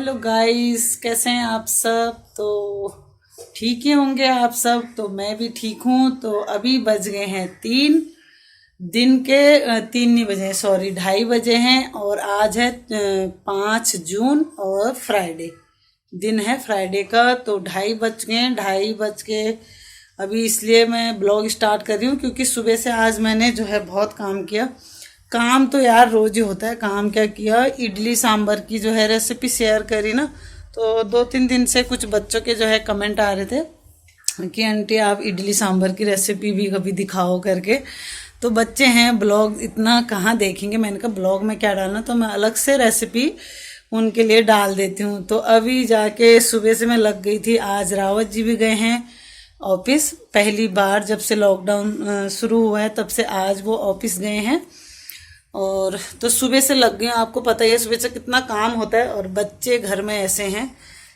Hello guys, कैसे हैं आप सब। तो ठीक ही होंगे आप सब। तो मैं भी ठीक हूँ। तो अभी बज गए हैं 3 दिन के 3 नहीं बजे, सॉरी 2:30 बजे हैं। और आज है 5 जून और फ्राइडे दिन है, फ्राइडे का। तो 2:30 बज गए हैं, 2:30 बज के अभी इसलिए मैं ब्लॉग स्टार्ट कर रही हूँ क्योंकि सुबह से आज मैंने जो है बहुत काम किया। काम तो यार रोज ही होता है। काम क्या किया, इडली सांभर की जो है रेसिपी शेयर करी ना। तो 2-3 दिन से कुछ बच्चों के जो है कमेंट आ रहे थे कि आंटी आप इडली सांभर की रेसिपी भी कभी दिखाओ करके। तो बच्चे हैं, ब्लॉग इतना कहाँ देखेंगे। मैंने कहा ब्लॉग में क्या डालना, तो मैं अलग से रेसिपी उनके लिए डाल देती हूँ। तो अभी जाके सुबह से मैं लग गई थी। आज रावत जी भी गए हैं ऑफिस, पहली बार जब से लॉकडाउन शुरू हुआ है तब से आज वो ऑफिस गए हैं। और तो सुबह से लग गए। आपको पता ही है सुबह से कितना काम होता है। और बच्चे घर में ऐसे हैं,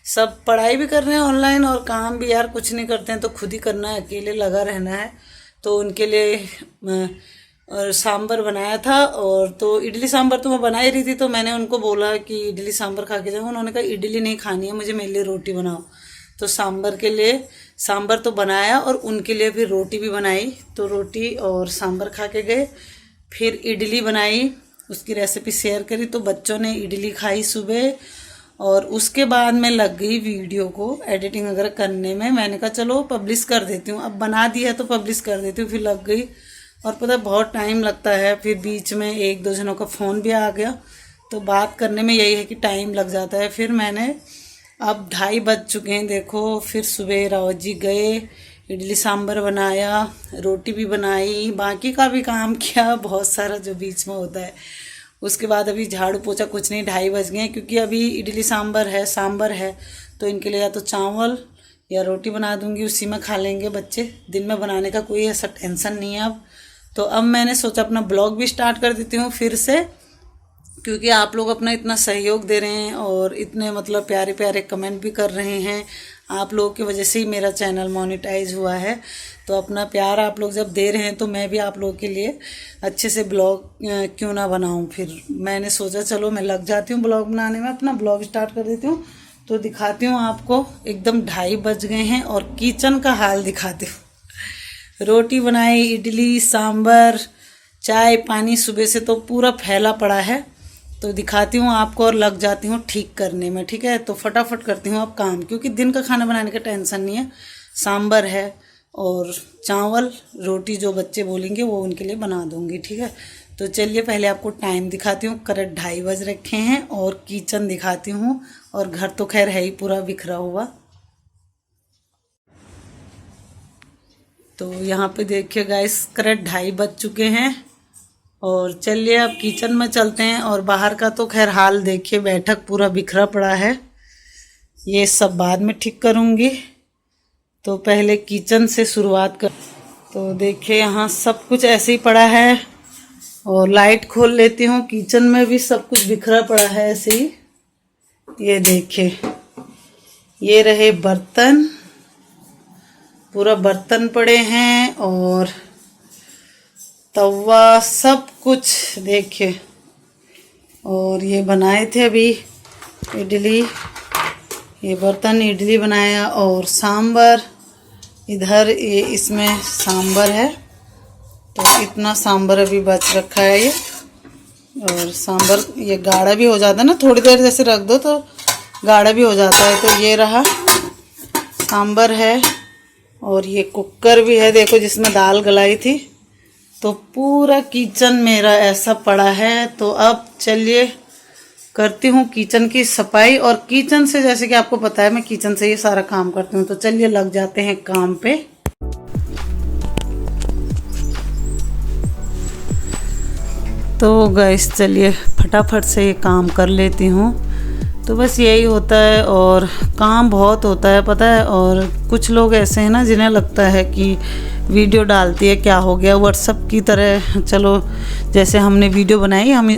सब पढ़ाई भी कर रहे हैं ऑनलाइन और काम भी यार कुछ नहीं करते हैं, तो खुद ही करना है, अकेले लगा रहना है। तो उनके लिए और सांभर बनाया था। और तो इडली सांभर तो मैं बना ही रही थी, तो मैंने उनको बोला कि इडली सांभर खा के जाओ। उन्होंने कहा इडली नहीं खानी है मुझे, मेरे लिए रोटी बनाओ। तो सांभर के लिए सांभर तो बनाया और उनके लिए फिर रोटी भी बनाई। तो रोटी और सांभर खा के गए। फिर इडली बनाई, उसकी रेसिपी शेयर करी। तो बच्चों ने इडली खाई सुबह। और उसके बाद मैं लग गई वीडियो को एडिटिंग वगैरह करने में। मैंने कहा चलो पब्लिश कर देती हूँ, अब बना दिया है तो पब्लिश कर देती हूँ। फिर लग गई और पता बहुत टाइम लगता है। फिर बीच में 1-2 जनों का फ़ोन भी आ गया, तो बात करने में यही है कि टाइम लग जाता है। फिर मैंने अब 2:30 बज चुके हैं देखो। फिर सुबह रावत जी गए, इडली सांभर बनाया, रोटी भी बनाई, बाकी का भी काम किया बहुत सारा जो बीच में होता है। उसके बाद अभी झाड़ू पोछा कुछ नहीं, 2:30 बज गए हैं क्योंकि अभी इडली सांभर है तो इनके लिए या तो चावल या रोटी बना दूंगी, उसी में खा लेंगे बच्चे। दिन में बनाने का कोई ऐसा टेंशन नहीं है अब। तो अब मैंने सोचा अपना ब्लॉग भी स्टार्ट कर देती हूँ फिर से, क्योंकि आप लोग अपना इतना सहयोग दे रहे हैं और इतने मतलब प्यारे प्यारे कमेंट भी कर रहे हैं। आप लोगों की वजह से ही मेरा चैनल मोनेटाइज हुआ है। तो अपना प्यार आप लोग जब दे रहे हैं तो मैं भी आप लोगों के लिए अच्छे से ब्लॉग क्यों ना बनाऊं। फिर मैंने सोचा चलो मैं लग जाती हूँ ब्लॉग बनाने में, अपना ब्लॉग स्टार्ट कर देती हूँ। तो दिखाती हूँ आपको, एकदम 2:30 बज गए हैं और किचन का हाल दिखाती हूँ। रोटी बनाई, इडली सांभर, चाय पानी सुबह से तो पूरा फैला पड़ा है। तो दिखाती हूँ आपको और लग जाती हूँ ठीक करने में, ठीक है। तो फटाफट करती हूँ अब काम, क्योंकि दिन का खाना बनाने का टेंशन नहीं है। सांभर है और चावल रोटी जो बच्चे बोलेंगे वो उनके लिए बना दूँगी, ठीक है। तो चलिए पहले आपको टाइम दिखाती हूँ। करेक्ट 2:30 बज रखे हैं और किचन दिखाती हूँ। और घर तो खैर है ही पूरा बिखरा हुआ। तो यहाँ पे देखिए गाइस, करेक्ट 2:30 बज चुके हैं। और चलिए अब किचन में चलते हैं। और बाहर का तो खैर हाल देखिए, बैठक पूरा बिखरा पड़ा है, ये सब बाद में ठीक करूँगी। तो पहले किचन से शुरुआत कर। तो देखिए यहाँ सब कुछ ऐसे ही पड़ा है। और लाइट खोल लेती हूँ, किचन में भी सब कुछ बिखरा पड़ा है ऐसे ही। ये देखिए, ये रहे बर्तन, पूरा बर्तन पड़े हैं और तवा सब कुछ देखिए। और ये बनाए थे अभी इडली, ये बर्तन इडली बनाया। और सांभर इधर, ये इसमें सांभर है। तो इतना सांभर अभी बच रखा है ये। और सांभर ये गाढ़ा भी हो जाता है ना, थोड़ी देर जैसे रख दो तो गाढ़ा भी हो जाता है। तो ये रहा सांभर है। और ये कुकर भी है देखो, जिसमें दाल गलाई थी। तो पूरा किचन मेरा ऐसा पड़ा है। तो अब चलिए करती हूँ किचन की सफाई। और किचन से, जैसे कि आपको पता है मैं किचन से ही सारा काम करती हूँ। तो चलिए लग जाते हैं काम पे। तो गाइस चलिए फटाफट से ये काम कर लेती हूँ। तो बस यही होता है और काम बहुत होता है पता है। और कुछ लोग ऐसे हैं ना जिन्हें लगता है कि वीडियो डालती है, क्या हो गया, व्हाट्सअप की तरह। चलो जैसे हमने वीडियो बनाई हम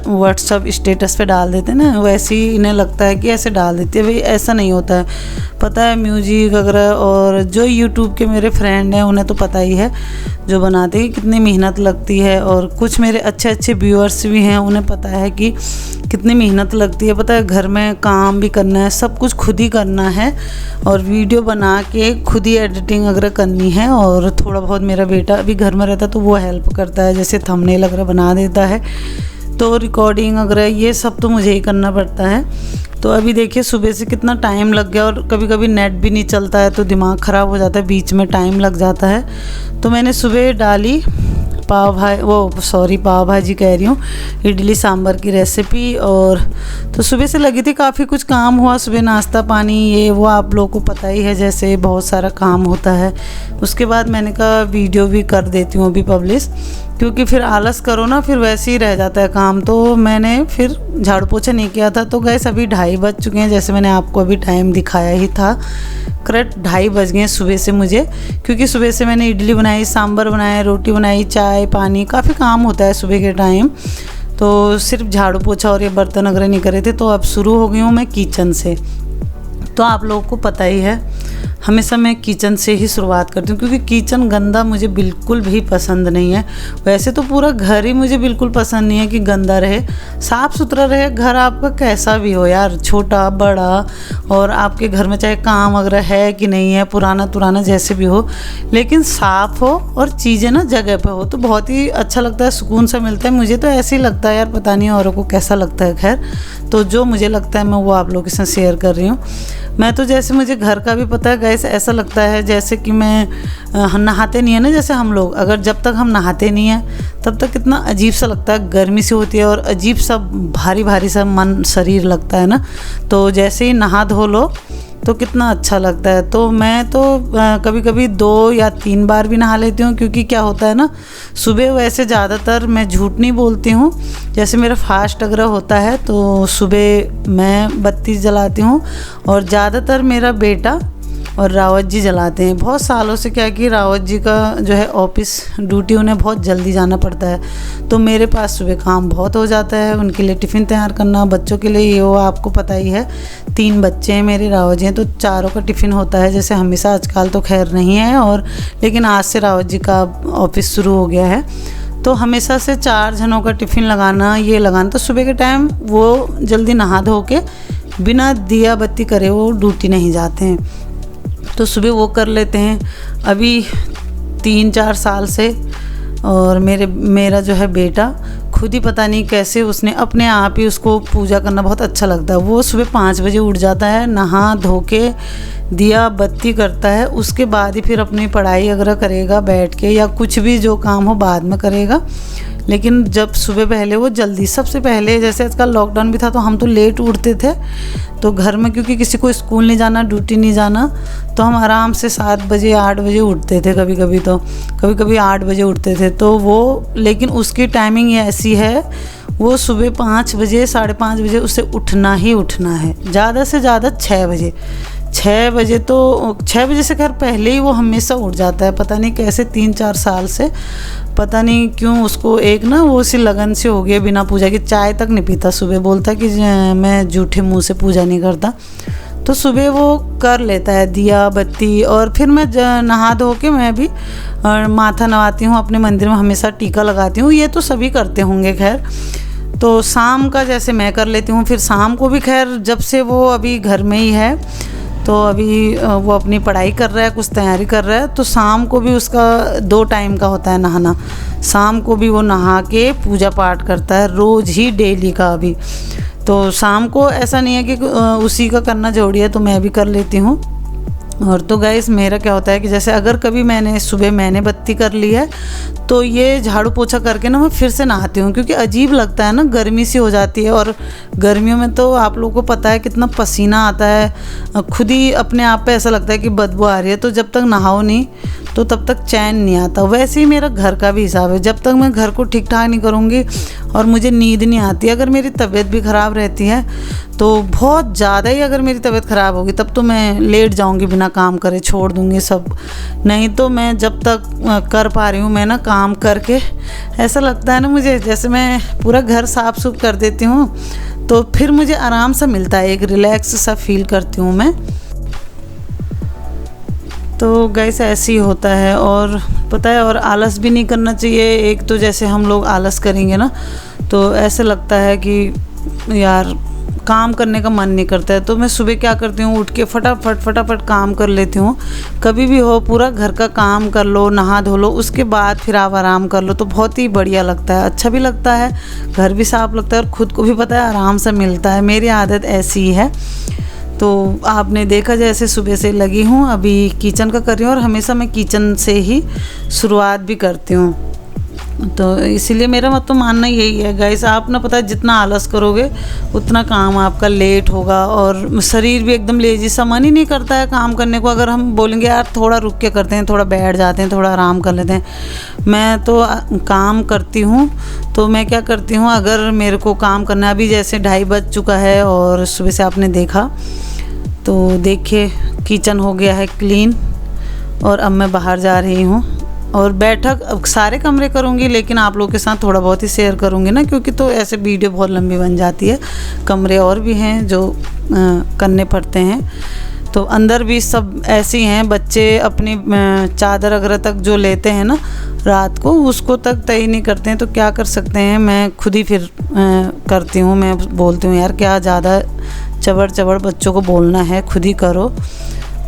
व्हाट्सअप स्टेटस पे डाल देते हैं ना, वैसे ही इन्हें लगता है कि ऐसे डाल देती है। भाई ऐसा नहीं होता है, पता है म्यूजिक वगैरह। और जो यूट्यूब के मेरे फ्रेंड हैं उन्हें तो पता ही है जो बनाते हैं कितनी मेहनत लगती है। और कुछ मेरे अच्छे अच्छे व्यूअर्स भी हैं, उन्हें पता है कि कितनी मेहनत लगती है। पता है घर में काम भी करना है, सब कुछ खुद ही करना है, और वीडियो बना के खुद ही एडिटिंग वगैरह करनी है। और थोड़ा बहुत मेरा बेटा अभी घर में रहता है तो वो हेल्प करता है, जैसे थंबनेल वगैरह बना देता है, तो रिकॉर्डिंग वगैरह ये सब तो मुझे ही करना पड़ता है। तो अभी देखिए सुबह से कितना टाइम लग गया, और कभी कभी नेट भी नहीं चलता है तो दिमाग ख़राब हो जाता है, बीच में टाइम लग जाता है। तो मैंने सुबह डाली पाव भाजी कह रही हूँ, इडली सांभर की रेसिपी। और तो सुबह से लगी थी, काफ़ी कुछ काम हुआ सुबह, नाश्ता पानी ये वो आप लोगों को पता ही है, जैसे बहुत सारा काम होता है। उसके बाद मैंने कहा वीडियो भी कर देती हूँ अभी पब्लिश, क्योंकि फिर आलस करो ना फिर वैसे ही रह जाता है काम। तो मैंने फिर झाड़ू पोछा नहीं किया था। तो गैस अभी 2:30 बज चुके हैं, जैसे मैंने आपको अभी टाइम दिखाया ही था, करेक्ट 2:30 बज गए सुबह से मुझे, क्योंकि सुबह से मैंने इडली बनाई, सांभर बनाया, रोटी बनाई, चाय पानी, काफ़ी काम होता है सुबह के टाइम। तो सिर्फ झाड़ू पोछा और ये बर्तन वगैरह नहीं करे थे। तो अब शुरू हो गई हूँ मैं किचन से। तो आप लोगों को पता ही है हमेशा मैं किचन से ही शुरुआत करती हूँ, क्योंकि किचन गंदा मुझे बिल्कुल भी पसंद नहीं है। वैसे तो पूरा घर ही मुझे बिल्कुल पसंद नहीं है कि गंदा रहे, साफ़ सुथरा रहे घर आपका कैसा भी हो यार, छोटा बड़ा, और आपके घर में चाहे काम वगैरह है कि नहीं है, पुराना जैसे भी हो, लेकिन साफ़ हो और चीज़ें ना जगह पर हो तो बहुत ही अच्छा लगता है, सुकून सा मिलता है। मुझे तो ऐसे ही लगता है यार, पता नहीं औरों को कैसा लगता है। खैर तो जो मुझे लगता है मैं वो आप लोगों के साथ शेयर कर रही हूँ। मैं तो जैसे मुझे घर का भी पता है गैस, ऐसा लगता है जैसे कि मैं नहाते नहीं है ना, जैसे हम लोग अगर जब तक हम नहाते नहीं हैं तब तक कितना अजीब सा लगता है, गर्मी सी होती है और अजीब सा भारी भारी सा मन शरीर लगता है ना। तो जैसे ही नहा धो लो तो कितना अच्छा लगता है। तो मैं तो कभी कभी 2 या 3 बार भी नहा लेती हूँ, क्योंकि क्या होता है ना, सुबह वैसे ज़्यादातर मैं झूठ नहीं बोलती हूँ, जैसे मेरा फास्ट वगैरह होता है तो सुबह मैं बत्ती जलाती हूँ, और ज़्यादातर मेरा बेटा और रावत जी जलाते हैं। बहुत सालों से क्या कि रावत जी का जो है ऑफिस ड्यूटी उन्हें बहुत जल्दी जाना पड़ता है, तो मेरे पास सुबह काम बहुत हो जाता है, उनके लिए टिफ़िन तैयार करना, बच्चों के लिए ये वो आपको पता ही है। 3 बच्चे हैं मेरे, रावत जी हैं, तो चारों का टिफ़िन होता है, जैसे हमेशा आजकल तो खैर नहीं है, और लेकिन आज से रावत जी का ऑफिस शुरू हो गया है, तो हमेशा से 4 जनों का टिफ़िन लगाना ये लगाना। तो सुबह के टाइम वो जल्दी नहा धो के बिना दिया बत्ती करे वो ड्यूटी नहीं जाते हैं, तो सुबह वो कर लेते हैं अभी 3-4 साल से। और मेरा जो है बेटा खुद ही पता नहीं कैसे उसने अपने आप ही, उसको पूजा करना बहुत अच्छा लगता है। वो सुबह 5 बजे उठ जाता है, नहा धो के दिया बत्ती करता है, उसके बाद ही फिर अपनी पढ़ाई वगैरह करेगा बैठ के, या कुछ भी जो काम हो बाद में करेगा। लेकिन जब सुबह पहले वो जल्दी, सबसे पहले जैसे आजकल लॉकडाउन भी था तो हम तो लेट उठते थे, तो घर में क्योंकि किसी को स्कूल नहीं जाना, ड्यूटी नहीं जाना, तो हम आराम से 7 बजे 8 बजे उठते थे, कभी कभी 8 बजे उठते थे। तो वो, लेकिन उसकी टाइमिंग ऐसी है, वो सुबह 5 बजे 5:30 बजे उसे उठना ही उठना है, ज़्यादा से ज़्यादा 6 बजे। 6 बजे तो 6 बजे से खैर पहले ही वो हमेशा उठ जाता है, पता नहीं कैसे 3-4 साल से, पता नहीं क्यों उसको एक ना वो सी लगन से हो गई, बिना पूजा के चाय तक नहीं पीता। सुबह बोलता कि मैं जूठे मुंह से पूजा नहीं करता, तो सुबह वो कर लेता है दिया बत्ती। और फिर मैं नहा धो के मैं भी माथा नवाती हूँ, अपने मंदिर में हमेशा टीका लगाती हूँ, ये तो सभी करते होंगे खैर। तो शाम का जैसे मैं कर लेती हूँ, फिर शाम को भी खैर जब से वो अभी घर में ही है तो अभी वो अपनी पढ़ाई कर रहा है, कुछ तैयारी कर रहा है, तो शाम को भी उसका 2 टाइम का होता है नहाना। शाम को भी वो नहा के पूजा पाठ करता है, रोज़ ही डेली का। अभी तो शाम को ऐसा नहीं है कि उसी का करना जरूरी है, तो मैं भी कर लेती हूँ। और तो गाइस मेरा क्या होता है कि जैसे अगर कभी सुबह मैंने बत्ती कर ली है तो ये झाड़ू पोछा करके ना मैं फिर से नहाती हूँ, क्योंकि अजीब लगता है ना, गर्मी सी हो जाती है। और गर्मियों में तो आप लोगों को पता है कितना पसीना आता है, खुद ही अपने आप पे ऐसा लगता है कि बदबू आ रही है, तो जब तक नहाओ नहीं तो तब तक चैन नहीं आता। वैसे ही मेरा घर का भी हिसाब है, जब तक मैं घर को ठीक ठाक नहीं करूँगी और मुझे नींद नहीं आती। अगर मेरी तबीयत भी ख़राब रहती है तो बहुत ज़्यादा ही अगर मेरी तबीयत ख़राब होगी तब तो मैं लेट जाऊँगी, बिना काम करे छोड़ दूँगी सब। नहीं तो मैं जब तक कर पा रही हूँ, मैं ना काम करके ऐसा लगता है ना मुझे जैसे मैं पूरा घर साफ़ सुफ कर देती हूँ तो फिर मुझे आराम सा मिलता है, एक रिलैक्स सा फील करती हूँ मैं। तो गैस ऐसे ही होता है। और पता है, और आलस भी नहीं करना चाहिए। एक तो जैसे हम लोग आलस करेंगे ना तो ऐसे लगता है कि यार काम करने का मन नहीं करता है। तो मैं सुबह क्या करती हूँ, उठ के फटाफट काम कर लेती हूँ। कभी भी हो पूरा घर का काम कर लो, नहा धो लो, उसके बाद फिर आप आराम कर लो तो बहुत ही बढ़िया लगता है, अच्छा भी लगता है, घर भी साफ लगता है और ख़ुद को भी पता है आराम से मिलता है। मेरी आदत ऐसी ही है। तो आपने देखा जैसे सुबह से लगी हूँ, अभी किचन का कर रही हूँ और हमेशा मैं किचन से ही शुरुआत भी करती हूँ। तो इसीलिए मेरा मत तो मानना यही है गाइस, आप ना पता है जितना आलस करोगे उतना काम आपका लेट होगा और शरीर भी एकदम लेजी सा, मन ही नहीं करता है काम करने को। अगर हम बोलेंगे यार थोड़ा रुक के करते हैं, थोड़ा बैठ जाते हैं, थोड़ा आराम कर लेते हैं। मैं तो काम करती हूँ तो मैं क्या करती हूँ, अगर मेरे को काम करना, अभी जैसे 2:30 बज चुका है और सुबह से आपने देखा तो देखिए किचन हो गया है क्लीन और अब मैं बाहर जा रही हूँ और बैठक अब सारे कमरे करूँगी, लेकिन आप लोगों के साथ थोड़ा बहुत ही शेयर करूँगी ना, क्योंकि तो ऐसे वीडियो बहुत लंबी बन जाती है। कमरे और भी हैं जो करने पड़ते हैं। तो अंदर भी सब ऐसे ही हैं, बच्चे अपनी चादर वगैरह तक जो लेते हैं ना रात को, उसको तक तय नहीं करते हैं। तो क्या कर सकते हैं, मैं खुद ही फिर करती हूँ। मैं बोलती हूँ यार क्या ज़्यादा चबड़ बच्चों को बोलना है, खुद ही करो।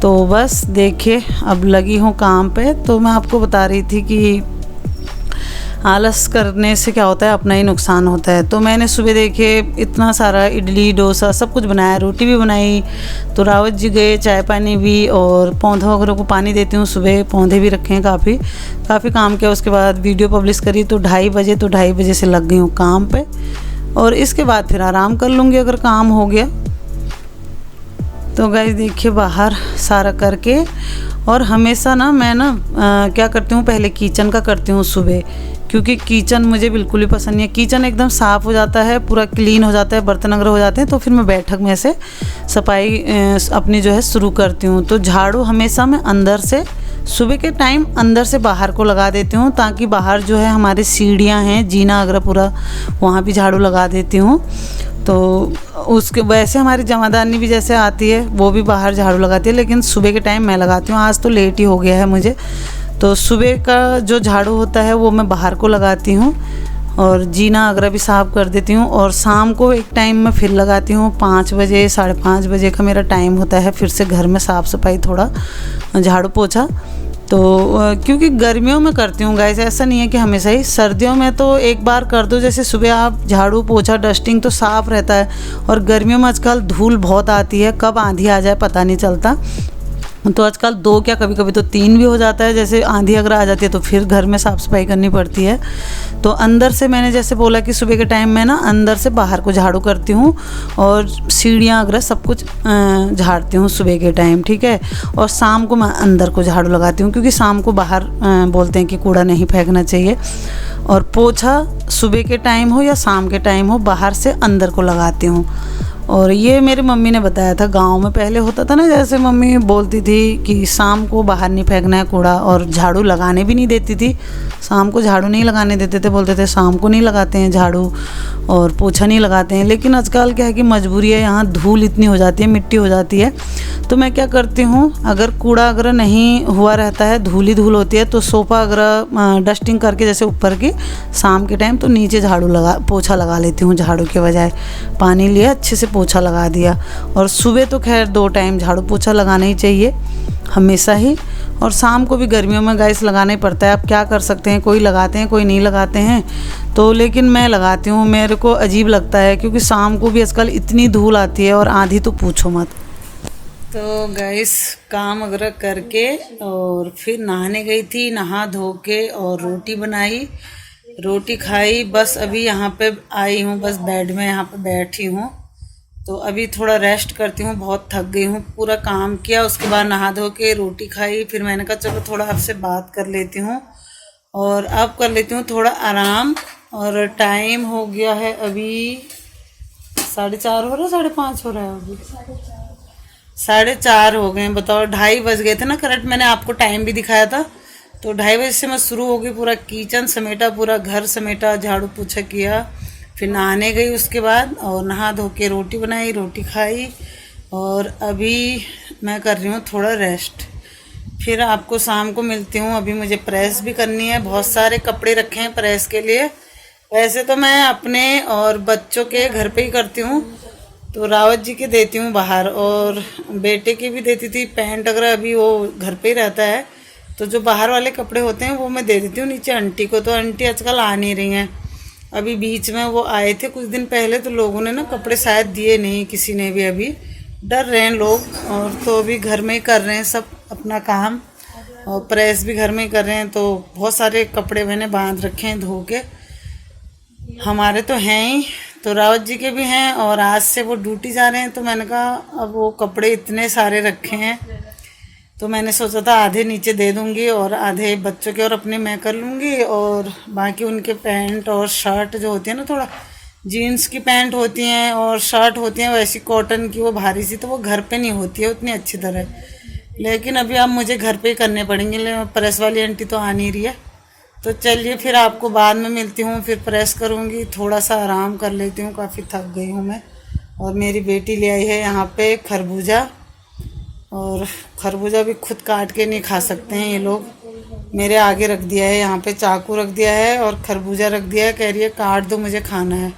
तो बस देखिए अब लगी हूँ काम पे। तो मैं आपको बता रही थी कि आलस करने से क्या होता है, अपना ही नुकसान होता है। तो मैंने सुबह देखिए इतना सारा इडली डोसा सब कुछ बनाया, रोटी भी बनाई। तो रावत जी गए, चाय पानी भी, और पौधों वगैरह को पानी देती हूँ सुबह, पौधे भी रखे हैं, काफ़ी काम किया। उसके बाद वीडियो पब्लिश करी तो 2:30 बजे, तो 2:30 बजे से लग गई हूँ काम पे। और इसके बाद फिर आराम कर लूँगी अगर काम हो गया। तो गाइस देखिए बाहर सारा करके, और हमेशा ना मैं क्या करती हूँ, पहले किचन का करती हूँ सुबह, क्योंकि किचन मुझे बिल्कुल भी पसंद नहीं है। किचन एकदम साफ़ हो जाता है, पूरा क्लीन हो जाता है, बर्तन वगैरह हो जाते हैं, तो फिर मैं बैठक में से सफाई अपनी जो है शुरू करती हूँ। तो झाड़ू हमेशा मैं अंदर से, सुबह के टाइम अंदर से बाहर को लगा देती हूँ, ताकि बाहर जो है हमारी सीढ़ियाँ हैं, जीना वगैरह पूरा, वहाँ भी झाड़ू लगा देती हूँ। तो उसके वैसे हमारी जमादारनी भी जैसे आती है वो भी बाहर झाड़ू लगाती है, लेकिन सुबह के टाइम मैं लगाती हूँ। आज तो लेट ही हो गया है मुझे, तो सुबह का जो झाड़ू होता है वो मैं बाहर को लगाती हूँ और जीना वगैरह भी साफ़ कर देती हूँ। और शाम को एक टाइम मैं फिर लगाती हूँ, 5 बजे 5:30 बजे का मेरा टाइम होता है, फिर से घर में साफ़ सफाई, थोड़ा झाड़ू पोछा। तो क्योंकि गर्मियों में करती हूँ गाइस, ऐसा नहीं है कि हमेशा ही। सर्दियों में तो एक बार कर दो, जैसे सुबह आप झाड़ू पोछा डस्टिंग तो साफ़ रहता है। और गर्मियों में आजकल धूल बहुत आती है, कब आंधी आ जाए पता नहीं चलता। तो आजकल 2 क्या कभी कभी तो 3 भी हो जाता है। जैसे आंधी अगर आ जाती है तो फिर घर में साफ़ सफाई करनी पड़ती है। तो अंदर से मैंने जैसे बोला कि सुबह के टाइम में ना अंदर से बाहर को झाड़ू करती हूँ और सीढ़ियाँ वगैरह सब कुछ झाड़ती हूँ सुबह के टाइम, ठीक है। और शाम को मैं अंदर को झाड़ू लगाती हूँ, क्योंकि शाम को बाहर बोलते हैं कि कूड़ा नहीं फेंकना चाहिए। और पोछा सुबह के टाइम हो या शाम के टाइम हो, बाहर से अंदर को लगाती हूँ। और ये मेरी मम्मी ने बताया था, गांव में पहले होता था ना, जैसे मम्मी बोलती थी कि शाम को बाहर नहीं फेंकना है कूड़ा, और झाड़ू लगाने भी नहीं देती थी। शाम को झाड़ू नहीं लगाने देते थे, बोलते थे शाम को नहीं लगाते हैं झाड़ू और पोछा नहीं लगाते हैं। लेकिन आजकल क्या है कि मजबूरी है, यहाँ धूल इतनी हो जाती है, मिट्टी हो जाती है। तो मैं क्या करती हूँ, अगर कूड़ा अगर नहीं हुआ रहता है, धूल ही धूल होती है, तो सोफ़ा अगर डस्टिंग करके जैसे ऊपर की, शाम के टाइम तो नीचे पोछा लगा लेती हूँ। झाड़ू के बजाय पानी लिया, अच्छे से पोछा लगा दिया। और सुबह तो खैर 2 टाइम झाड़ू पोछा लगाना ही चाहिए हमेशा ही। और शाम को भी गर्मियों में गाइस लगाना ही पड़ता है। आप क्या कर सकते हैं, कोई लगाते हैं कोई नहीं लगाते हैं, तो लेकिन मैं लगाती हूँ। मेरे को अजीब लगता है, क्योंकि शाम को भी आजकल इतनी धूल आती है और आंधी तो पूछो मत। तो गाइस काम वगैरह करके और फिर नहाने गई थी, नहा धो के और रोटी बनाई, रोटी खाई। बस अभी यहाँ पे आई हूँ, बस बेड में यहाँ पे बैठी हूँ। तो अभी थोड़ा रेस्ट करती हूँ, बहुत थक गई हूँ, पूरा काम किया, उसके बाद नहा धो के रोटी खाई, फिर मैंने कहा चलो थोड़ा आपसे बात कर लेती हूँ और अब कर लेती हूँ थोड़ा आराम। और टाइम हो गया है अभी 4:30 हो रहा है, 5:30 हो रहा है अभी, 4:30 हो गए हैं। बताओ 2:30 बज गए थे ना करेक्ट, मैंने आपको टाइम भी दिखाया था। तो 2:30 बजे से मैं शुरू हो गई, पूरा किचन समेटा, पूरा घर समेटा, झाड़ू पोछा किया, फिर नहाने गई उसके बाद, और नहा धो के रोटी बनाई, रोटी खाई, और अभी मैं कर रही हूँ थोड़ा रेस्ट। फिर आपको शाम को मिलती हूँ। अभी मुझे प्रेस भी करनी है, बहुत सारे कपड़े रखे हैं प्रेस के लिए। वैसे तो मैं अपने और बच्चों के घर पे ही करती हूँ, तो रावत जी के देती हूँ बाहर, और बेटे के भी देती थी पैंट वगैरह, अभी वो घर पे ही रहता है। तो जो बाहर वाले कपड़े होते हैं वो मैं दे देती हूँ नीचे आंटी को। तो आंटी आजकल आ नहीं रही हैं, अभी बीच में वो आए थे कुछ दिन पहले, तो लोगों ने ना कपड़े शायद दिए नहीं किसी ने भी, अभी डर रहे हैं लोग। और तो अभी घर में ही कर रहे हैं सब अपना काम, और प्रेस भी घर में ही कर रहे हैं। तो बहुत सारे कपड़े मैंने बांध रखे हैं धो के, हमारे तो हैं ही, तो रावत जी के भी हैं, और आज से वो ड्यूटी जा रहे हैं। तो मैंने कहा अब वो कपड़े इतने सारे रखे हैं, तो मैंने सोचा था आधे नीचे दे दूंगी और आधे बच्चों के और अपने मैं कर लूँगी, और बाकी उनके पैंट और शर्ट जो होती है ना, थोड़ा जीन्स की पैंट होती हैं और शर्ट होती हैं वैसी कॉटन की, वो भारी सी, तो वो घर पे नहीं होती है उतनी अच्छी तरह। लेकिन अभी अब मुझे घर पे ही करने पड़ेंगे, प्रेस वाली आंटी तो आ नहीं रही है। तो चलिए फिर आपको बाद में मिलती हूँ, फिर प्रेस करूँगी, थोड़ा सा आराम कर लेती हूँ, काफ़ी थक गई हूँ मैं। और मेरी बेटी ले आई है यहाँ पे खरबूजा, और खरबूजा भी खुद काट के नहीं खा सकते हैं ये लोग, मेरे आगे रख दिया है, यहाँ पे चाकू रख दिया है और खरबूजा रख दिया है, कह रही है काट दो मुझे खाना है।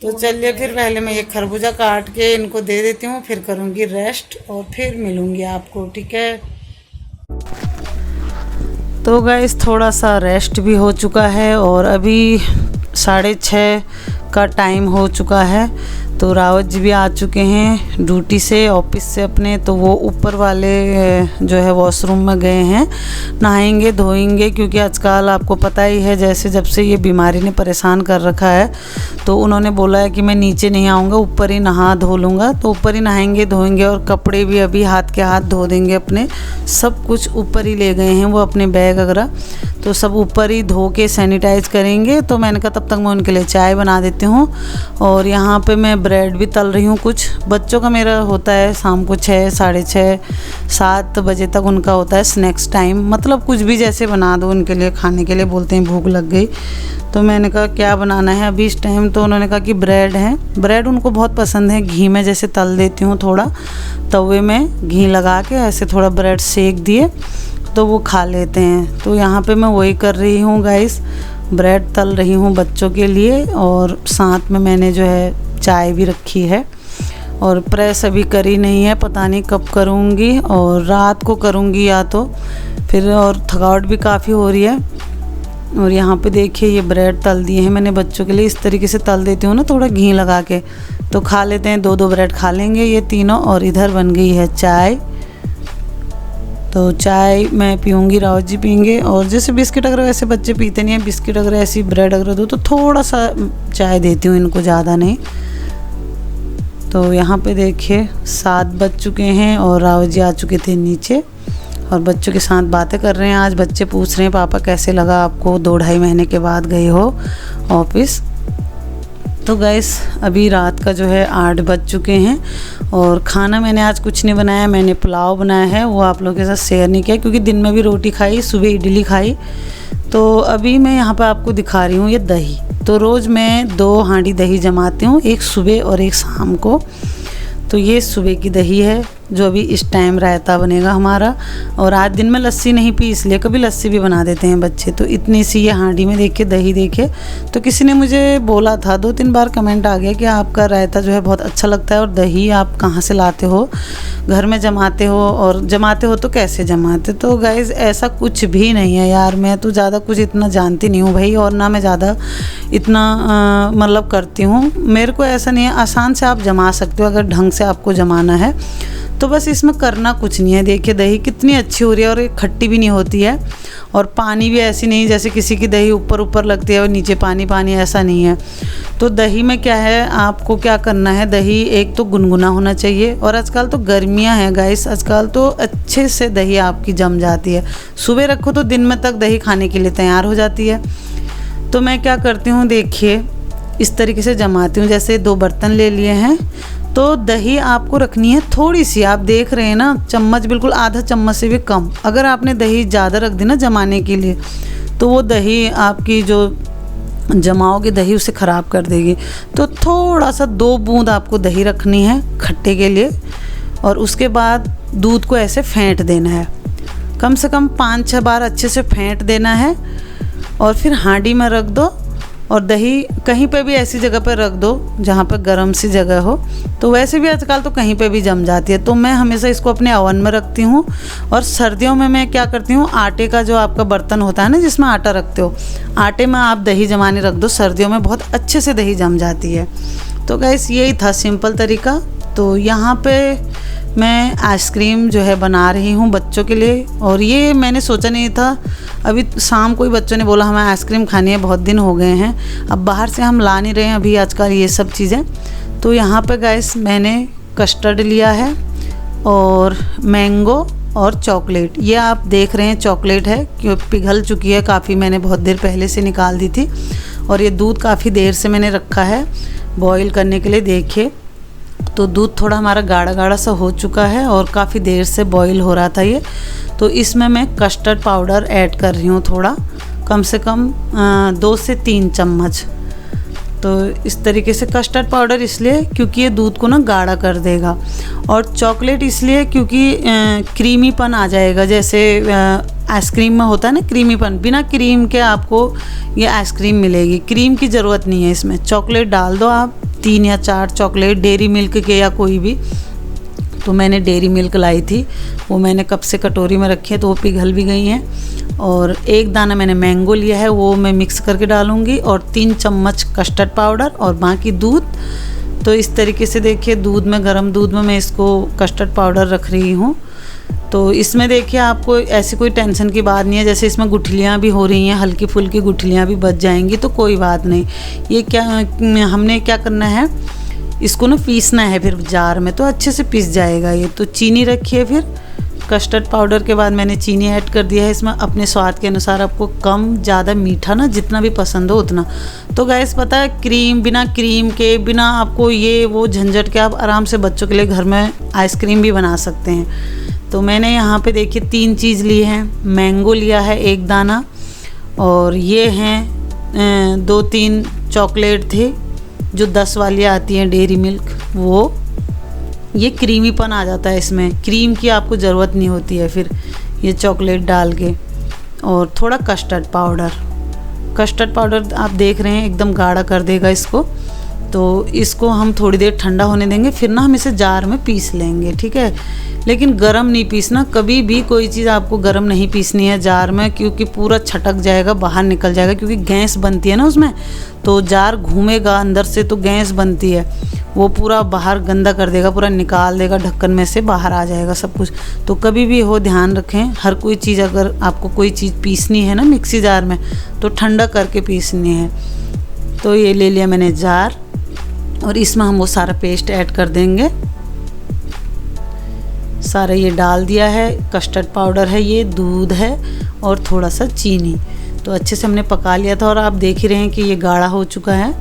तो चलिए फिर पहले मैं ये खरबूजा काट के इनको दे देती हूँ, फिर करूँगी रेस्ट और फिर मिलूँगी आपको, ठीक है। तो गाइस थोड़ा सा रेस्ट भी हो चुका है, और अभी 6:30 का टाइम हो चुका है। तो रावत जी भी आ चुके हैं ड्यूटी से, ऑफिस से अपने, तो वो ऊपर वाले जो है वॉशरूम में गए हैं, नहाएंगे धोएंगे, क्योंकि आजकल आपको पता ही है जैसे जब से ये बीमारी ने परेशान कर रखा है, तो उन्होंने बोला है कि मैं नीचे नहीं आऊँगा, ऊपर ही नहा धो लूँगा। तो ऊपर ही नहाएंगे धोएंगे, और कपड़े भी अभी हाथ के हाथ धो देंगे अपने, सब कुछ ऊपर ही ले गए हैं वो अपने बैग वगैरह, तो सब ऊपर ही धो के सैनिटाइज करेंगे। तो मैंने कहा तब तक मैं उनके लिए चाय बना देती हूँ, और यहाँ पे मैं ब्रेड भी तल रही हूँ। कुछ बच्चों का मेरा होता है शाम को 6, 6:30, 7 बजे तक उनका होता है स्नैक्स टाइम, मतलब कुछ भी जैसे बना दो उनके लिए खाने के लिए, बोलते हैं भूख लग गई। तो मैंने कहा क्या बनाना है अभी इस टाइम, तो उन्होंने कहा कि ब्रेड है, ब्रेड उनको बहुत पसंद है, घी में जैसे तल देती हूँ, थोड़ा तवे में घी लगा के ऐसे थोड़ा ब्रेड सेक दिए तो वो खा लेते हैं। तो यहाँ पे मैं वही कर रही हूँ गाइस, ब्रेड तल रही हूँ बच्चों के लिए, और साथ में मैंने जो है चाय भी रखी है। और प्रेस अभी करी नहीं है, पता नहीं कब करूँगी, और रात को करूँगी या तो फिर, और थकावट भी काफ़ी हो रही है। और यहाँ पे देखिए ये ब्रेड तल दिए हैं मैंने बच्चों के लिए, इस तरीके से तल देती हूँ ना थोड़ा घी लगा के, तो खा लेते हैं, 2-2 ब्रेड खा लेंगे ये तीनों। और इधर बन गई है चाय, तो चाय मैं पीऊँगी, रावत जी पीएंगे। और जैसे बिस्किट अगर वैसे बच्चे पीते नहीं हैं, बिस्किट अगर ऐसी ब्रेड अगर दो तो थोड़ा सा चाय देती हूँ इनको, ज़्यादा नहीं। तो यहाँ पे देखिए 7 बज चुके हैं, और रावत जी आ चुके थे नीचे, और बच्चों के साथ बातें कर रहे हैं। आज बच्चे पूछ रहे हैं पापा कैसे लगा आपको, 2-2.5 महीने के बाद गए हो ऑफिस। तो गैस अभी रात का जो है 8 बज चुके हैं, और खाना मैंने आज कुछ नहीं बनाया, मैंने पुलाव बनाया है, वो आप लोगों के साथ शेयर नहीं किया क्योंकि दिन में भी रोटी खाई, सुबह इडली खाई। तो अभी मैं यहाँ पर आपको दिखा रही हूँ ये दही। तो रोज़ मैं 2 हांडी दही जमाती हूँ, एक सुबह और एक शाम को। तो ये सुबह की दही है जो अभी इस टाइम रायता बनेगा हमारा। और आज दिन में लस्सी नहीं पी, इसलिए कभी लस्सी भी बना देते हैं बच्चे। तो इतनी सी ये हांडी में देखिए दही देखे, तो किसी ने मुझे बोला था, 2-3 बार कमेंट आ गया कि आपका रायता जो है बहुत अच्छा लगता है, और दही आप कहाँ से लाते हो, घर में जमाते हो, और जमाते हो तो कैसे जमाते। तो गाइज़ ऐसा कुछ भी नहीं है यार, मैं तो ज़्यादा कुछ इतना जानती नहीं हूँ भाई, और ना मैं ज़्यादा इतना मतलब करती हूँ। मेरे को ऐसा नहीं है, आसान से आप जमा सकते हो अगर ढंग से आपको जमाना है तो बस इसमें करना कुछ नहीं है। देखिए दही कितनी अच्छी हो रही है और ये खट्टी भी नहीं होती है, और पानी भी ऐसी नहीं जैसे किसी की दही ऊपर ऊपर लगती है और नीचे पानी पानी, ऐसा नहीं है। तो दही में क्या है, आपको क्या करना है, दही एक तो गुनगुना होना चाहिए, और आजकल तो गर्मियां हैं गाइस, आजकल तो अच्छे से दही आपकी जम जाती है। सुबह रखो तो दिन में तक दही खाने के लिए तैयार हो जाती है। तो मैं क्या करती हूँ, देखिए इस तरीके से जमाती हूँ। जैसे 2 बर्तन ले लिए हैं, तो दही आपको रखनी है थोड़ी सी, आप देख रहे हैं ना, चम्मच, बिल्कुल आधा चम्मच से भी कम। अगर आपने दही ज़्यादा रख दी ना जमाने के लिए, तो वो दही आपकी जो जमाओगे दही उसे ख़राब कर देगी। तो थोड़ा सा 2 बूंद आपको दही रखनी है खट्टे के लिए, और उसके बाद दूध को ऐसे फेंट देना है, कम से कम 5-6 बार अच्छे से फेंट देना है, और फिर हांडी में रख दो। और दही कहीं पे भी ऐसी जगह पे रख दो जहाँ पे गर्म सी जगह हो, तो वैसे भी आजकल तो कहीं पे भी जम जाती है। तो मैं हमेशा इसको अपने ओवन में रखती हूँ। और सर्दियों में मैं क्या करती हूँ, आटे का जो आपका बर्तन होता है ना जिसमें आटा रखते हो, आटे में आप दही जमाने रख दो, सर्दियों में बहुत अच्छे से दही जम जाती है। तो गाइस यही था सिंपल तरीका। तो यहाँ पे मैं आइसक्रीम जो है बना रही हूँ बच्चों के लिए, और ये मैंने सोचा नहीं था। अभी शाम को ही बच्चों ने बोला हमें आइसक्रीम खानी है, बहुत दिन हो गए हैं, अब बाहर से हम ला नहीं रहे हैं अभी आजकल ये सब चीज़ें। तो यहाँ पे गाइस मैंने कस्टर्ड लिया है, और मैंगो और चॉकलेट। ये आप देख रहे हैं चॉकलेट है, क्यों पिघल चुकी है काफ़ी, मैंने बहुत देर पहले से निकाल दी थी। और ये दूध काफ़ी देर से मैंने रखा है बॉईल करने के लिए। देखिए तो दूध थोड़ा हमारा गाढ़ा गाढ़ा सा हो चुका है, और काफ़ी देर से बॉईल हो रहा था ये। तो इसमें मैं कस्टर्ड पाउडर ऐड कर रही हूँ थोड़ा, कम से कम 2 से 3 चम्मच। तो इस तरीके से कस्टर्ड पाउडर इसलिए क्योंकि ये दूध को ना गाढ़ा कर देगा, और चॉकलेट इसलिए क्योंकि क्रीमीपन आ जाएगा। जैसे आइसक्रीम में होता है ना क्रीमीपन, बिना क्रीम के आपको ये आइसक्रीम मिलेगी, क्रीम की ज़रूरत नहीं है इसमें। चॉकलेट डाल दो आप 3 या 4 चॉकलेट, डेयरी मिल्क के या कोई भी। तो मैंने डेयरी मिल्क लाई थी, वो मैंने कप से कटोरी में रखी है, तो वो पिघल भी गई हैं। और 1 दाना मैंने मैंगो लिया है, वो मैं मिक्स करके डालूँगी, और 3 चम्मच कस्टर्ड पाउडर, और बाकी दूध। तो इस तरीके से देखिए दूध में, गर्म दूध में मैं इसको कस्टर्ड पाउडर रख रही हूँ। तो इसमें देखिए आपको ऐसी कोई टेंशन की बात नहीं है, जैसे इसमें गुठलियाँ भी हो रही हैं, हल्की फुल्की गुठलियाँ भी बच जाएंगी, तो कोई बात नहीं। ये क्या हमने क्या करना है, इसको ना पीसना है फिर जार में, तो अच्छे से पीस जाएगा ये। तो चीनी रखिए, फिर कस्टर्ड पाउडर के बाद मैंने चीनी ऐड कर दिया है इसमें, अपने स्वाद के अनुसार, आपको कम ज़्यादा मीठा ना जितना भी पसंद हो उतना। तो गैस पता है क्रीम, बिना क्रीम के, बिना आपको ये वो झंझट के, आप आराम से बच्चों के लिए घर में आइसक्रीम भी बना सकते हैं। तो मैंने यहाँ पे देखिए 3 चीज़ ली हैं। मैंगो लिया है 1 दाना, और ये हैं 2-3 चॉकलेट थे जो 10 वाली आती हैं डेयरी मिल्क, वो ये क्रीमीपन आ जाता है इसमें, क्रीम की आपको ज़रूरत नहीं होती है फिर ये चॉकलेट डाल के। और थोड़ा कस्टर्ड पाउडर आप देख रहे हैं एकदम गाढ़ा कर देगा इसको। तो इसको हम थोड़ी देर ठंडा होने देंगे, फिर ना हम इसे जार में पीस लेंगे, ठीक है। लेकिन गरम नहीं पीसना, कभी भी कोई चीज़ आपको गरम नहीं पीसनी है जार में, क्योंकि पूरा छटक जाएगा, बाहर निकल जाएगा, क्योंकि गैस बनती है ना उसमें, तो जार घूमेगा अंदर से, तो गैस बनती है, वो पूरा बाहर गंदा कर देगा, पूरा निकाल देगा, ढक्कन में से बाहर आ जाएगा सब कुछ। तो कभी भी हो ध्यान रखें, हर कोई चीज़ अगर आपको कोई चीज़ पीसनी है ना मिक्सी जार में, तो ठंडा करके पीसनी है। तो ये ले लिया मैंने जार, और इसमें हम वो सारा पेस्ट ऐड कर देंगे। सारा ये डाल दिया है, कस्टर्ड पाउडर है, ये दूध है, और थोड़ा सा चीनी। तो अच्छे से हमने पका लिया था, और आप देख ही रहे हैं कि ये गाढ़ा हो चुका है।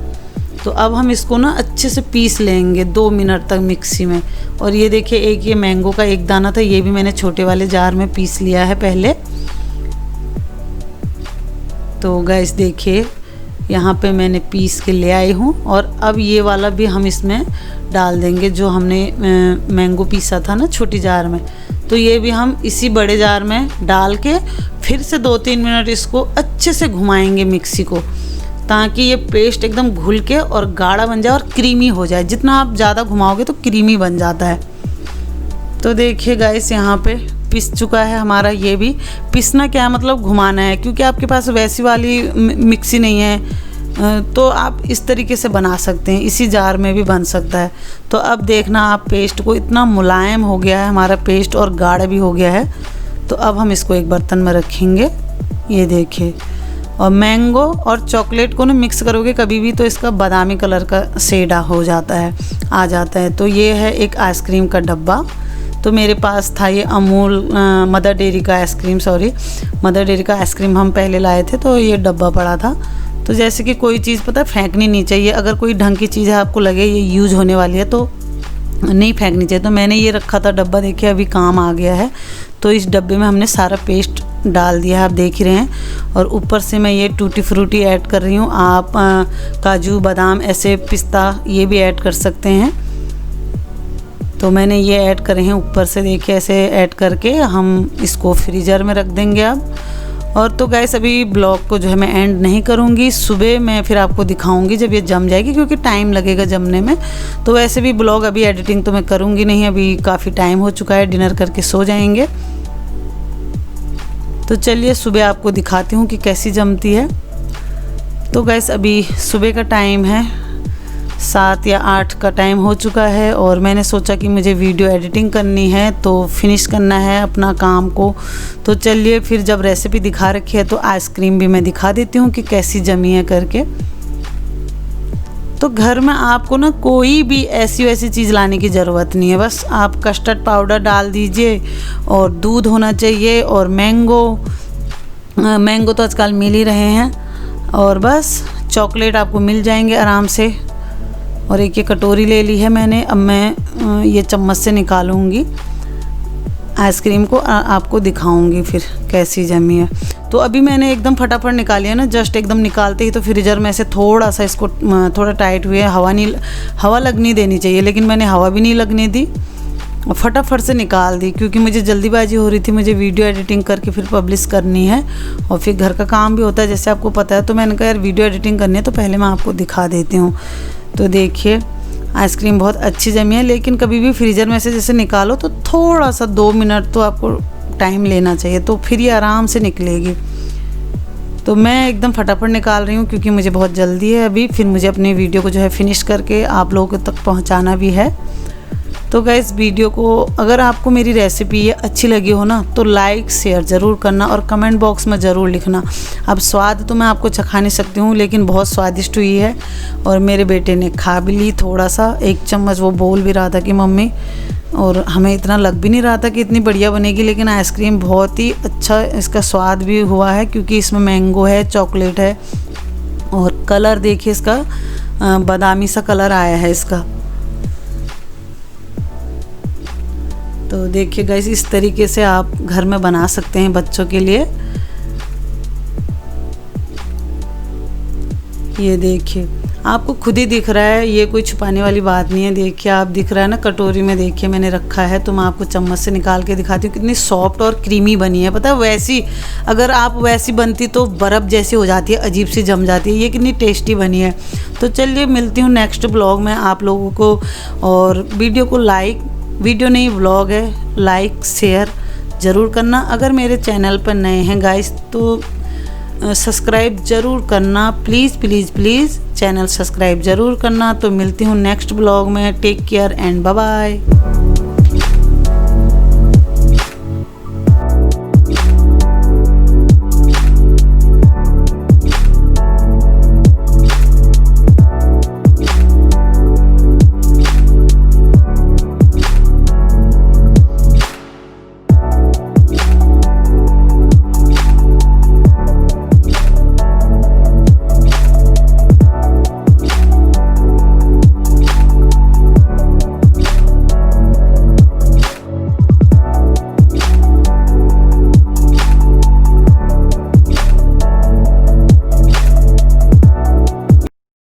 तो अब हम इसको ना अच्छे से पीस लेंगे 2 मिनट तक मिक्सी में। और ये देखिए एक ये मैंगो का 1 दाना था, ये भी मैंने छोटे वाले जार में पीस लिया है पहले। तो गाइस देखिए यहाँ पे मैंने पीस के ले आई हूँ, और अब ये वाला भी हम इसमें डाल देंगे जो हमने मैंगो पीसा था ना छोटी जार में। तो ये भी हम इसी बड़े जार में डाल के फिर से 2-3 मिनट इसको अच्छे से घुमाएंगे मिक्सी को, ताकि ये पेस्ट एकदम घुल के और गाढ़ा बन जाए और क्रीमी हो जाए। जितना आप ज़्यादा घुमाओगे तो क्रीमी बन जाता है। तो देखिए गाइस यहाँ पे पिस चुका है हमारा। ये भी पिसना क्या है, मतलब घुमाना है, क्योंकि आपके पास वैसी वाली मिक्सी नहीं है तो आप इस तरीके से बना सकते हैं, इसी जार में भी बन सकता है। तो अब देखना आप पेस्ट को, इतना मुलायम हो गया है हमारा पेस्ट और गाढ़ा भी हो गया है। तो अब हम इसको एक बर्तन में रखेंगे, ये देखिए। और मैंगो और चॉकलेट को ना मिक्स करोगे कभी भी तो इसका बादामी कलर का शेड हो जाता है, आ जाता है। तो ये है एक आइसक्रीम का डब्बा। तो मेरे पास था ये अमूल मदर डेयरी का आइसक्रीम, मदर डेयरी का आइसक्रीम हम पहले लाए थे, तो ये डब्बा पड़ा था। तो जैसे कि कोई चीज़ पता है फेंकनी नहीं चाहिए, अगर कोई ढंग की चीज़ है आपको लगे ये यूज़ होने वाली है तो नहीं फेंकनी चाहिए। तो मैंने ये रखा था डब्बा, देखिए अभी काम आ गया है। तो इस डब्बे में हमने सारा पेस्ट डाल दिया है, आप देख ही रहे हैं। और ऊपर से मैं ये टूटी फ्रूटी ऐड कर रही हूँ। आप काजू बादाम ऐसे पिस्ता ये भी ऐड कर सकते हैं। तो मैंने ये ऐड करे हैं ऊपर से, देखिए ऐसे ऐड करके हम इसको फ्रीज़र में रख देंगे अब। और तो गाइस अभी ब्लॉग को जो है मैं एंड नहीं करूँगी, सुबह मैं फिर आपको दिखाऊंगी जब ये जम जाएगी, क्योंकि टाइम लगेगा जमने में। तो वैसे भी ब्लॉग अभी एडिटिंग तो मैं करूँगी नहीं, अभी काफ़ी टाइम हो चुका है, डिनर करके सो जाएंगे। तो चलिए सुबह आपको दिखाती हूँ कि कैसी जमती है। तो गाइस अभी सुबह का टाइम है, 7 या 8 का टाइम हो चुका है। और मैंने सोचा कि मुझे वीडियो एडिटिंग करनी है, तो फिनिश करना है अपना काम को। तो चलिए फिर जब रेसिपी दिखा रखी है तो आइसक्रीम भी मैं दिखा देती हूँ कि कैसी जमी है करके। तो घर में आपको ना कोई भी ऐसी वैसी चीज़ लाने की ज़रूरत नहीं है, बस आप कस्टर्ड पाउडर डाल दीजिए और दूध होना चाहिए और मैंगो तो आजकल मिल ही रहे हैं, और बस चॉकलेट आपको मिल जाएंगे आराम से। और एक ये कटोरी ले ली है मैंने, अब मैं ये चम्मच से निकालूंगी आइसक्रीम को, आपको दिखाऊंगी फिर कैसी जमी है। तो अभी मैंने एकदम फटाफट निकाली है ना, जस्ट एकदम निकालते ही तो फ्रीजर में से थोड़ा सा इसको थोड़ा टाइट हुए, हवा लगनी देनी चाहिए, लेकिन मैंने हवा भी नहीं लगने दी और फटाफट से निकाल दी, क्योंकि मुझे जल्दीबाजी हो रही थी, मुझे वीडियो एडिटिंग करके फिर पब्लिश करनी है और फिर घर का काम भी होता है जैसे आपको पता है। तो मैंने कहा यार वीडियो एडिटिंग करनी है तो पहले मैं आपको दिखा देती हूँ। तो देखिए आइसक्रीम बहुत अच्छी जमी है, लेकिन कभी भी फ्रीज़र में से जैसे निकालो तो थोड़ा सा 2 मिनट तो आपको टाइम लेना चाहिए, तो फिर ये आराम से निकलेगी। तो मैं एकदम फटाफट निकाल रही हूँ क्योंकि मुझे बहुत जल्दी है अभी, फिर मुझे अपनी वीडियो को जो है फिनिश करके आप लोगों तक पहुँचाना भी है। तो गाइस वीडियो को अगर आपको मेरी रेसिपी ये अच्छी लगी हो ना तो लाइक शेयर ज़रूर करना और कमेंट बॉक्स में ज़रूर लिखना। अब स्वाद तो मैं आपको चखा नहीं सकती हूँ, लेकिन बहुत स्वादिष्ट हुई है और मेरे बेटे ने खा भी ली थोड़ा सा, 1 चम्मच। वो बोल भी रहा था कि मम्मी, और हमें इतना लग भी नहीं रहा था कि इतनी बढ़िया बनेगी, लेकिन आइसक्रीम बहुत ही अच्छा इसका स्वाद भी हुआ है, क्योंकि इसमें मैंगो है, चॉकलेट है और कलर देखिए इसका बादामी सा कलर आया है इसका। तो देखिए गाइस इस तरीके से आप घर में बना सकते हैं बच्चों के लिए। ये देखिए आपको खुद ही दिख रहा है, ये कोई छुपाने वाली बात नहीं है। देखिए आप दिख रहा है ना कटोरी में, देखिए मैंने रखा है, तो मैं आपको चम्मच से निकाल के दिखाती हूँ कितनी सॉफ्ट और क्रीमी बनी है। पता है वैसी अगर आप वैसी बनती तो बर्फ़ जैसी हो जाती है, अजीब सी जम जाती है, ये कितनी टेस्टी बनी है। तो चलिए मिलती हूँ नेक्स्ट ब्लॉग में आप लोगों को, और वीडियो को वीडियो नहीं व्लॉग है, लाइक शेयर ज़रूर करना। अगर मेरे चैनल पर नए हैं गाइस तो सब्सक्राइब ज़रूर करना, please please please channel subscribe ज़रूर करना। तो मिलती हूँ नेक्स्ट ब्लॉग में, take care and bye bye.